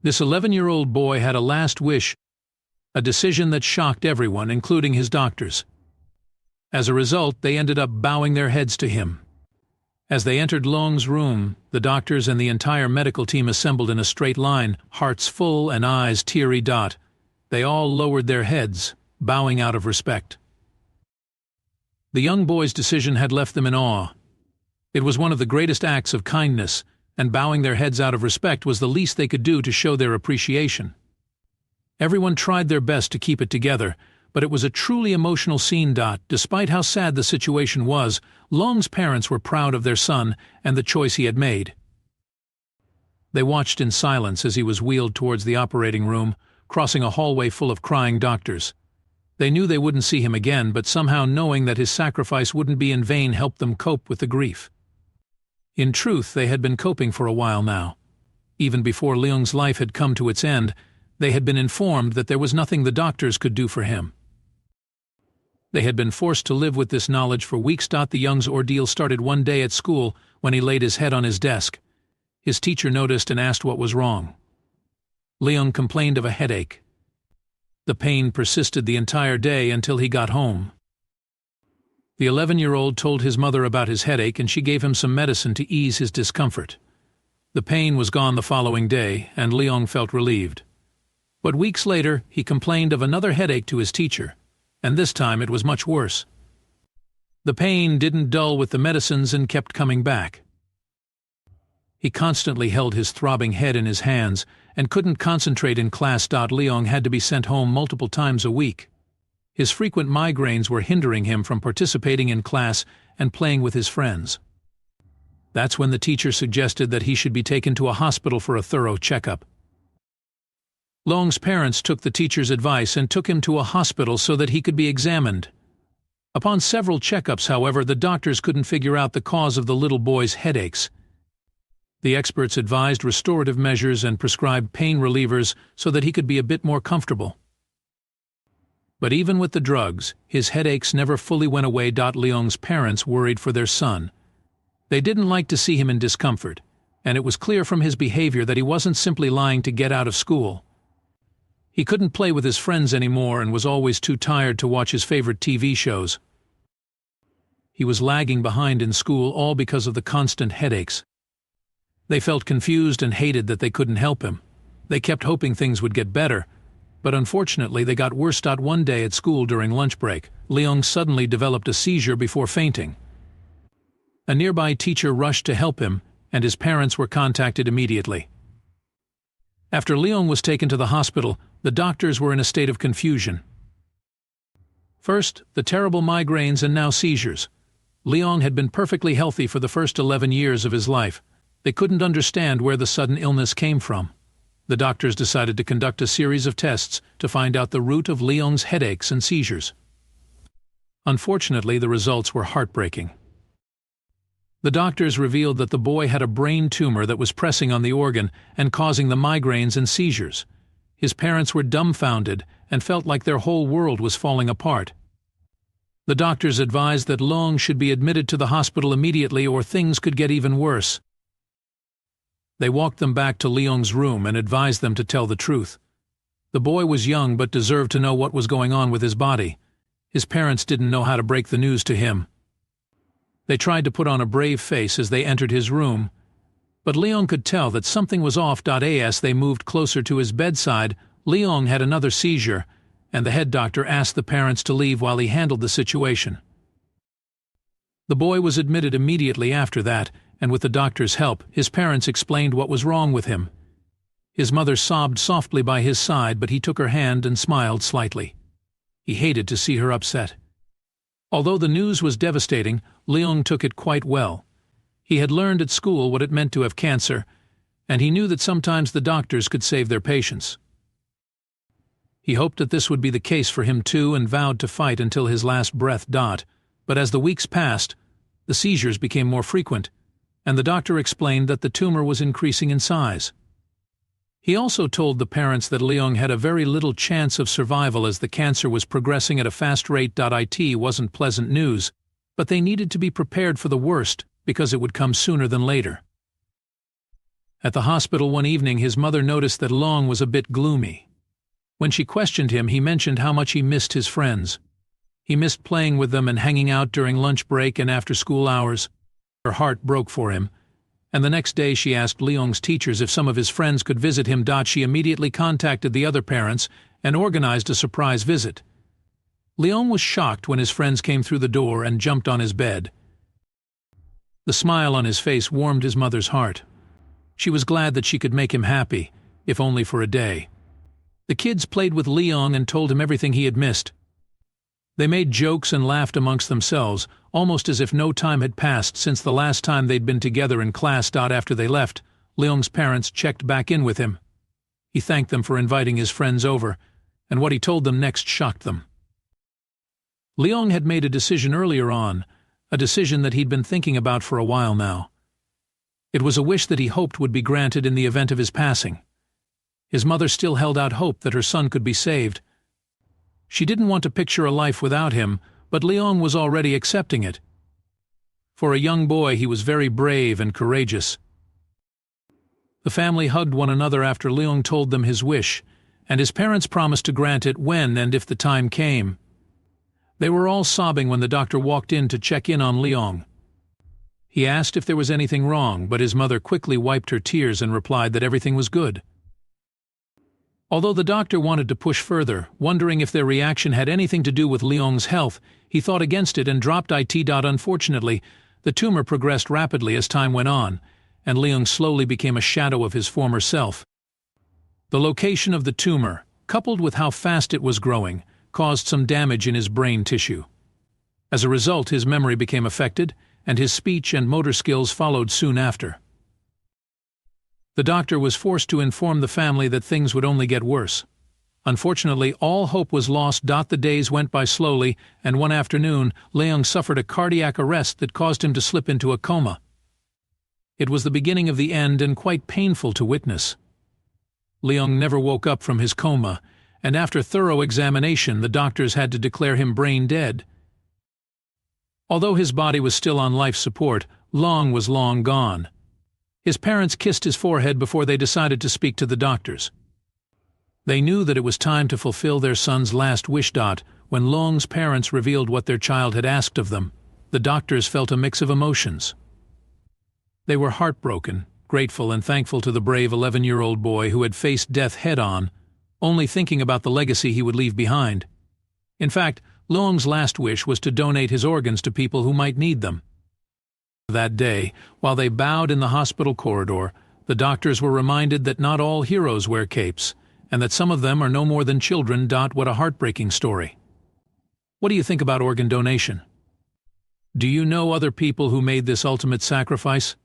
This 11-year-old boy had a last wish, a decision that shocked everyone, including his doctors. As a result, they ended up bowing their heads to him. As they entered Leung's room, the doctors and the entire medical team assembled in a straight line, hearts full and eyes teary. They all lowered their heads, bowing out of respect. The young boy's decision had left them in awe. It was one of the greatest acts of kindness, and bowing their heads out of respect was the least they could do to show their appreciation. Everyone tried their best to keep it together, but it was a truly emotional scene. Despite how sad the situation was, Leung's parents were proud of their son and the choice he had made. They watched in silence as he was wheeled towards the operating room, crossing a hallway full of crying doctors. They knew they wouldn't see him again, but somehow knowing that his sacrifice wouldn't be in vain helped them cope with the grief. In truth, they had been coping for a while now. Even before Leung's life had come to its end, they had been informed that there was nothing the doctors could do for him. They had been forced to live with this knowledge for weeks. The young's ordeal started one day at school when he laid his head on his desk. His teacher noticed and asked what was wrong. Leung complained of a headache. The pain persisted the entire day until he got home. The 11-year-old told his mother about his headache, and she gave him some medicine to ease his discomfort. The pain was gone the following day, and Leung felt relieved. But weeks later, he complained of another headache to his teacher, and this time it was much worse. The pain didn't dull with the medicines and kept coming back. He constantly held his throbbing head in his hands and couldn't concentrate in class. Leung had to be sent home multiple times a week. His frequent migraines were hindering him from participating in class and playing with his friends. That's when the teacher suggested that he should be taken to a hospital for a thorough checkup. Leung's parents took the teacher's advice and took him to a hospital so that he could be examined. Upon several checkups, however, the doctors couldn't figure out the cause of the little boy's headaches. The experts advised restorative measures and prescribed pain relievers so that he could be a bit more comfortable. But even with the drugs, his headaches never fully went away. Leung's parents worried for their son. They didn't like to see him in discomfort, and it was clear from his behavior that he wasn't simply lying to get out of school. He couldn't play with his friends anymore and was always too tired to watch his favorite TV shows. He was lagging behind in school, all because of the constant headaches. They felt confused and hated that they couldn't help him. They kept hoping things would get better, but unfortunately they got worse. One day at school during lunch break, Leung suddenly developed a seizure before fainting. A nearby teacher rushed to help him, and his parents were contacted immediately. After Leung was taken to the hospital, the doctors were in a state of confusion. First, the terrible migraines and now seizures. Leung had been perfectly healthy for the first 11 years of his life. They couldn't understand where the sudden illness came from. The doctors decided to conduct a series of tests to find out the root of Leung's headaches and seizures. Unfortunately, the results were heartbreaking. The doctors revealed that the boy had a brain tumor that was pressing on the organ and causing the migraines and seizures. His parents were dumbfounded and felt like their whole world was falling apart. The doctors advised that Leung should be admitted to the hospital immediately or things could get even worse. They walked them back to Leung's room and advised them to tell the truth. The boy was young but deserved to know what was going on with his body. His parents didn't know how to break the news to him. They tried to put on a brave face as they entered his room, but Leung could tell that something was off. As they moved closer to his bedside, Leung had another seizure, and the head doctor asked the parents to leave while he handled the situation. The boy was admitted immediately after that, and with the doctor's help, his parents explained what was wrong with him. His mother sobbed softly by his side, but he took her hand and smiled slightly. He hated to see her upset. Although the news was devastating, Leung took it quite well. He had learned at school what it meant to have cancer, and he knew that sometimes the doctors could save their patients. He hoped that this would be the case for him too and vowed to fight until his last breath. But as the weeks passed, the seizures became more frequent, and the doctor explained that the tumor was increasing in size. He also told the parents that Leung had a very little chance of survival as the cancer was progressing at a fast rate. It wasn't pleasant news, but they needed to be prepared for the worst because it would come sooner than later. At the hospital one evening, his mother noticed that Long was a bit gloomy. When she questioned him, he mentioned how much he missed his friends. He missed playing with them and hanging out during lunch break and after school hours. Her heart broke for him, and the next day she asked Leong's teachers if some of his friends could visit him. She immediately contacted the other parents and organized a surprise visit. Leong was shocked when his friends came through the door and jumped on his bed. The smile on his face warmed his mother's heart. She was glad that she could make him happy, if only for a day. The kids played with Leong and told him everything he had missed. They made jokes and laughed amongst themselves, almost as if no time had passed since the last time they'd been together in class. After they left, Leong's parents checked back in with him. He thanked them for inviting his friends over, and what he told them next shocked them. Leong had made a decision earlier on, a decision that he'd been thinking about for a while now. It was a wish that he hoped would be granted in the event of his passing. His mother still held out hope that her son could be saved. She didn't want to picture a life without him, but Leong was already accepting it. For a young boy, he was very brave and courageous. The family hugged one another after Leong told them his wish, and his parents promised to grant it when and if the time came. They were all sobbing when the doctor walked in to check in on Leong. He asked if there was anything wrong, but his mother quickly wiped her tears and replied that everything was good. Although the doctor wanted to push further, wondering if their reaction had anything to do with Leong's health, he thought against it and dropped it. Unfortunately, the tumor progressed rapidly as time went on, and Leong slowly became a shadow of his former self. The location of the tumor, coupled with how fast it was growing, caused some damage in his brain tissue. As a result, his memory became affected, and his speech and motor skills followed soon after. The doctor was forced to inform the family that things would only get worse. Unfortunately, all hope was lost. The days went by slowly, and one afternoon, Leong suffered a cardiac arrest that caused him to slip into a coma. It was the beginning of the end and quite painful to witness. Leong never woke up from his coma, and after thorough examination, the doctors had to declare him brain dead. Although his body was still on life support, Long was long gone. His parents kissed his forehead before they decided to speak to the doctors. They knew that it was time to fulfill their son's last wish. When Long's parents revealed what their child had asked of them, the doctors felt a mix of emotions. They were heartbroken, grateful and thankful to the brave 11-year-old boy who had faced death head-on, only thinking about the legacy he would leave behind. In fact, Long's last wish was to donate his organs to people who might need them. That day, while they bowed in the hospital corridor, the doctors were reminded that not all heroes wear capes, and that some of them are no more than children. What a heartbreaking story. What do you think about organ donation? Do you know other people who made this ultimate sacrifice?